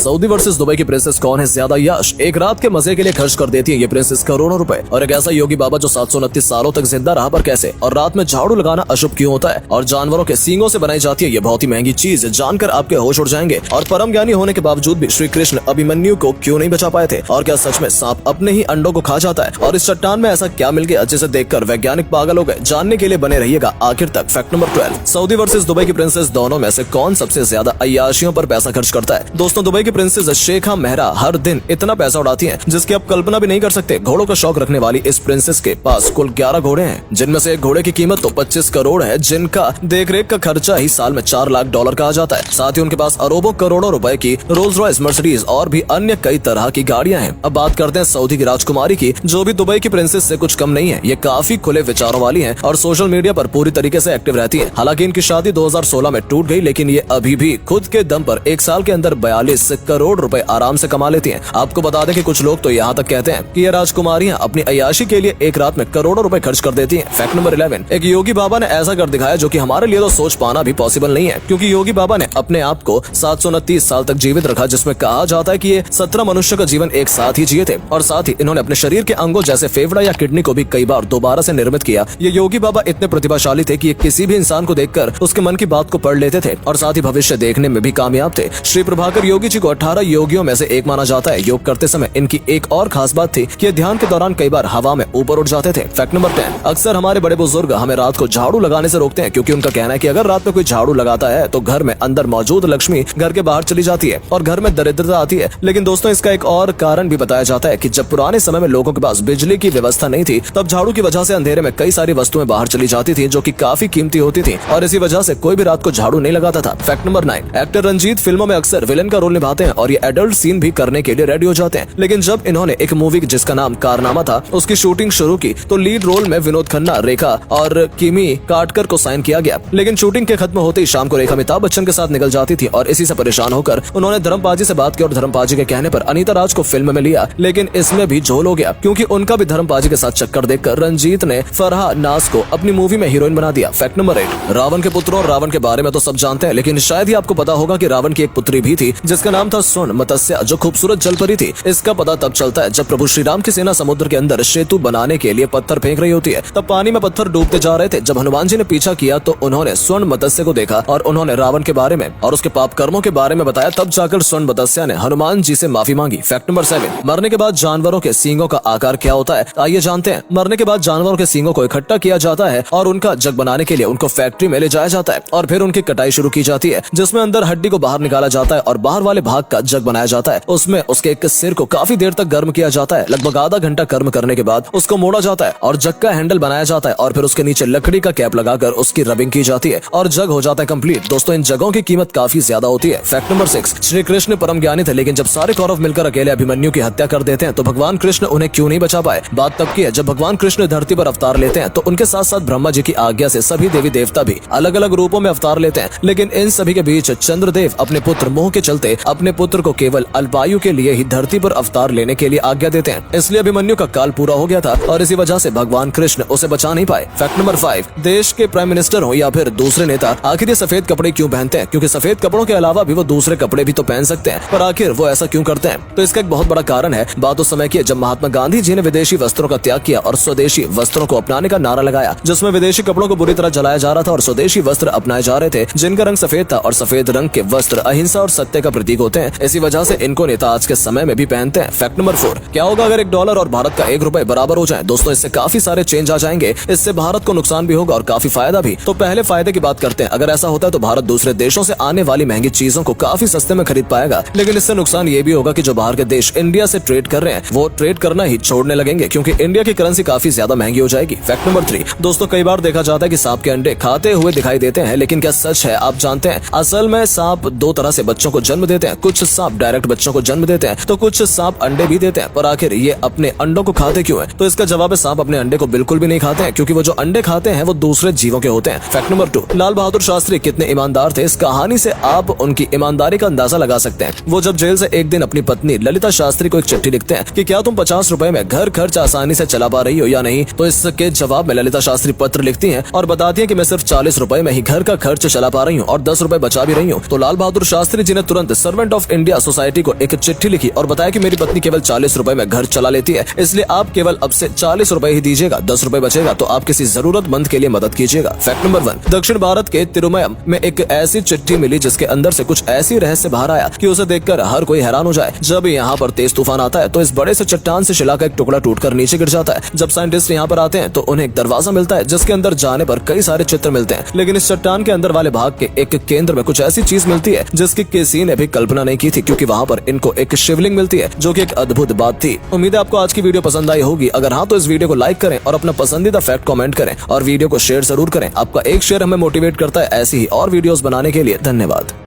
Saudi versus Dubai की princess कौन है ज्यादा यश? एक रात के मजे के लिए खर्च कर देती है ये प्रिंसेस करोड़ों रुपए। और एक ऐसा योगी बाबा जो 729 सालों तक जिंदा रहा, पर कैसे? और रात में झाड़ू लगाना अशुभ क्यों होता है? और जानवरों के सींगों से बनाई जाती है ये बहुत ही महंगी चीज, जानकर आपके होश उड़ जाएंगे। और परम ज्ञानी होने के बावजूद भी श्री कृष्ण अभिमन्यु को क्यों नहीं बचा पाए थे? और क्या सच में सांप अपने ही अंडों को खा जाता है? और इस चट्टान में ऐसा क्या मिल गया जिसे देखकर वैज्ञानिक पागल हो गए? जानने के लिए बने रहिएगा आखिर तक। Fact number 12, Saudi versus Dubai की प्रिंसेस दोनों में से कौन सबसे ज्यादा अय्याशियों पर पैसा खर्च करता है? दोस्तों, दुबई की प्रिंसेस शेखा मेहरा हर दिन इतना पैसा उड़ाती हैं जिसकी आप कल्पना भी नहीं कर सकते। घोड़ों का शौक रखने वाली इस प्रिंसेस के पास कुल 11 घोड़े हैं, जिनमें से एक घोड़े की कीमत तो 25 करोड़ है, जिनका देखरेख का खर्चा ही साल में $4 लाख का आ जाता है। साथ ही उनके पास अरबों करोड़ों रुपए की रोल्स रॉयस, मर्सिडीज और भी अन्य कई तरह की गाड़ियां हैं। अब बात करते हैं सऊदी की राजकुमारी की, जो भी दुबई की प्रिंसेस से कुछ कम नहीं है। ये काफी खुले विचारों वाली हैं और सोशल मीडिया पर पूरी तरीके से एक्टिव रहती है। हालांकि इनकी शादी 2016 में टूट गई, लेकिन ये अभी भी खुद के दम पर एक साल के अंदर 42 करोड़ रुपए आराम से कमा लेती हैं। आपको बता दें कि कुछ लोग तो यहाँ तक कहते हैं कि ये राजकुमारियां अपनी अय्याशी के लिए एक रात में करोड़ों रुपए खर्च कर देती हैं। फैक्ट नंबर 11, एक योगी बाबा ने ऐसा कर दिखाया जो कि हमारे लिए तो सोच पाना भी पॉसिबल नहीं है, क्योंकि योगी बाबा ने अपने आप को 729 साल तक जीवित रखा, जिसमें कहा जाता है कि ये 17 मनुष्य का जीवन एक साथ ही जिए थे। और साथ ही इन्होंने अपने शरीर के अंगों जैसे फेफड़ा या किडनी को भी कई बार दोबारा से निर्मित किया। ये योगी बाबा इतने प्रतिभाशाली थे कि ये किसी भी इंसान को देखकर उसके मन की बात को पढ़ लेते थे और साथ ही भविष्य देखने में भी कामयाब थे। श्री प्रभाकर योगी जी को 18 योगियों में से एक माना जाता है। योग करते समय इनकी एक और खास बात थी कि ध्यान के दौरान कई बार हवा में ऊपर उठ जाते थे। फैक्ट नंबर 10, अक्सर हमारे बड़े बुजुर्ग हमें रात को झाड़ू लगाने से रोकते हैं, क्योंकि उनका कहना है कि अगर रात में कोई झाड़ू लगाता है तो घर में अंदर मौजूद लक्ष्मी घर के बाहर चली जाती है और घर में दरिद्रता आती है। लेकिन दोस्तों, इसका एक और कारण भी बताया जाता है कि जब पुराने समय में लोगों के पास बिजली की व्यवस्था नहीं थी, तब झाड़ू की वजह से अंधेरे में कई सारी वस्तुएं बाहर चली जाती थी, जो कि काफी कीमती होती थी, और इसी वजह से कोई भी रात को झाड़ू नहीं लगाता था। फैक्ट नंबर 9, एक्टर रंजीत फिल्मों में अक्सर विलेन का रोल निभाते हैं और ये एडल्ट सीन भी करने के लिए रेडी हो जाते हैं। लेकिन जब इन्होंने एक मूवी जिसका नाम कारनामा था उसकी शूटिंग शुरू की, तो लीड रोल में विनोद खन्ना, रेखा और किमी काटकर को साइन किया गया। लेकिन शूटिंग के खत्म होते ही शाम को रेखा अमिताभ बच्चन के साथ निकल जाती थी और इसी से परेशान होकर उन्होंने धर्मपाजी से बात की और धर्मपाजी के कहने पर अनीता राज को फिल्म में लिया। लेकिन इसमें भी झोल हो गया, क्योंकि उनका भी धर्मपाजी के साथ चक्कर देखकर रंजीत ने फरहा नाज को अपनी मूवी में हीरोइन बना दिया। फैक्ट नंबर 8, रावण के पुत्रों और रावण के बारे में तो सब जानते हैं, लेकिन शायद ही आपको पता होगा कि रावण की एक पुत्री भी थी जिसका नाम था स्वर्ण मत्स्य, जो खूबसूरत जलपरी थी। इसका पता तब चलता है जब प्रभु श्री राम की सेना समुद्र के अंदर सेतु बनाने के लिए पत्थर फेंक रही होती है। तब पानी में पत्थर डूबते जा रहे थे। जब हनुमान जी ने पीछा किया तो उन्होंने स्वर्ण मत्स्य को देखा और उन्होंने रावण के बारे में और उसके पाप कर्मों के बारे में बताया। तब जाकर स्वर्ण मत्स्य ने हनुमान जी से माफी मांगी। फैक्ट नंबर 7, मरने के बाद जानवरों के सींगों का आकार क्या होता है? आइए जानते हैं। मरने के बाद जानवरों के सींगों को इकट्ठा किया जाता है और उनका जग बनाने के लिए उनको फैक्ट्री में ले जाया जाता है और फिर उनकी कटाई शुरू की जाती है, जिसमें अंदर हड्डी को बाहर निकाला जाता है और बाहर वाले भाग का जग बनाया जाता है। उसमें उसके एक सिर को काफी देर तक गर्म किया जाता है। लगभग आधा घंटा गर्म करने के बाद उसको मोड़ा जाता है और जग का हैंडल बनाया जाता है और फिर उसके नीचे लकड़ी का कैप लगाकर उसकी रबिंग की जाती है और जग हो जाता है कंप्लीट। दोस्तों, इन जगहों की कीमत काफी ज्यादा होती है। फैक्ट नंबर 6, श्री कृष्ण परम ज्ञानी थे, लेकिन जब सारे कौरव मिलकर अकेले अभिमन्यु की हत्या कर देते हैं तो भगवान कृष्ण उन्हें क्यों नहीं बचा पाए? बात तब की है जब भगवान कृष्ण धरती पर अवतार लेते हैं तो उनके साथ साथ ब्रह्मा जी की आज्ञा से सभी देवी देवता भी अलग अलग रूपों में अवतार लेते हैं। लेकिन इन सभी के बीच चंद्रदेव अपने पुत्र मोह के चलते अपने पुत्र को केवल अल्पायु के लिए ही धरती पर अवतार लेने के लिए आज्ञा देते हैं। इसलिए अभिमन्यु का काल पूरा हो गया था और इसी वजह से भगवान कृष्ण उसे बचा नहीं पाए। फैक्ट नंबर 5, देश के प्राइम मिनिस्टर हो या फिर दूसरे नेता, आखिर ये सफेद कपड़े क्यों पहनते हैं? क्योंकि सफेद कपड़ों के अलावा भी वो दूसरे कपड़े भी तो पहन सकते हैं, पर आखिर वो ऐसा क्यों करते हैं? तो इसका एक बहुत बड़ा कारण है। बात उस समय की है जब महात्मा गांधी जी ने विदेशी वस्त्रों का त्याग किया और स्वदेशी वस्त्रों को अपनाने का नारा लगाया, जिसमें विदेशी कपड़ों को बुरी तरह जलाया जा रहा था और स्वदेशी वस्त्र अपनाए जा रहे थे जिनका रंग सफेद था। और सफेद रंग के वस्त्र अहिंसा और सत्य का प्रतीक होते हैं। इसी वजह से इनको नेता आज के समय में भी पहनते हैं। फैक्ट नंबर 4, क्या होगा अगर $1 और भारत का ₹1 बराबर हो जाए? दोस्तों, इससे काफी सारे चेंज आ जाएंगे। इससे भारत को नुकसान भी होगा और काफी फायदा भी। तो पहले फायदे की बात करते हैं। अगर ऐसा होता है तो भारत दूसरे देशों से आने वाली महंगी चीजों को काफी सस्ते में खरीद पाएगा। लेकिन इससे नुकसान ये भी होगा कि जो बाहर के देश इंडिया से ट्रेड कर रहे हैं वो ट्रेड करना ही छोड़ने लगेंगे, क्योंकि इंडिया की करेंसी काफी ज्यादा महंगी हो जाएगी। फैक्ट नंबर 3, दोस्तों, कई बार देखा जाता है कि सांप के अंडे खाते हुए दिखाई देते हैं, लेकिन क्या सच है? आप जानते हैं असल में सांप दो तरह से बच्चों को जन्म देते हैं। कुछ सांप डायरेक्ट बच्चों को जन्म देते हैं तो कुछ सांप अंडे भी देते हैं। पर आखिर ये अपने अंडों को खाते क्यों है? तो इसका जवाब है सांप अपने अंडे को बिल्कुल भी नहीं खाते हैं, क्योंकि वो जो अंडे खाते हैं वो दूसरे जीवों के होते हैं। फैक्ट नंबर 2, लाल बहादुर शास्त्री कितने ईमानदार थे? इस कहानी से आप उनकी ईमानदारी का अंदाजा लगा सकते हैं। वो जब जेल से एक दिन अपनी पत्नी ललिता शास्त्री को एक चिट्ठी लिखते हैं कि क्या तुम 50 रुपए में घर खर्च आसानी से चला पा रही हो या नहीं, तो इसके जवाब में ललिता शास्त्री पत्र लिखती हैं और बताती हैं कि मैं सिर्फ 40 रुपए में ही घर का खर्च चला पा रही हूँ और 10 रुपए बचा भी रही हूँ। तो लाल बहादुर शास्त्री जी ने तुरंत servant government of India society को एक चिट्ठी लिखी और बताया कि मेरी पत्नी केवल 40 रुपए में घर चला लेती है, इसलिए आप केवल अब से 40 रुपए ही दीजिएगा। 10 रुपए बचेगा तो आप किसी जरूरतमंद के लिए मदद कीजिएगा। फैक्ट नंबर 1, दक्षिण भारत के तिरुमयम में एक ऐसी चिट्ठी मिली जिसके अंदर से कुछ ऐसी रहस्य बाहर आया कि उसे देखकर हर कोई हैरान हो जाए। जब यहाँ पर तेज तूफान आता है तो इस बड़े से चट्टान से शिला का एक टुकड़ा टूटकर नीचे गिर जाता है। जब साइंटिस्ट यहाँ पर आते हैं तो उन्हें एक दरवाजा मिलता है जिसके अंदर जाने पर कई सारे चित्र मिलते हैं, लेकिन इस चट्टान के अंदर वाले भाग के एक केंद्र में कुछ ऐसी चीज मिलती है जिसकी किसी ने भी कल्पना नहीं की थी, क्योंकि वहाँ पर इनको एक शिवलिंग मिलती है जो कि एक अद्भुत बात थी। उम्मीद है आपको आज की वीडियो पसंद आई होगी। अगर हाँ तो इस वीडियो को लाइक करें और अपना पसंदीदा फैक्ट कमेंट करें और वीडियो को शेयर जरूर करें। आपका एक शेयर हमें मोटिवेट करता है ऐसी ही और वीडियोस बनाने के लिए। धन्यवाद।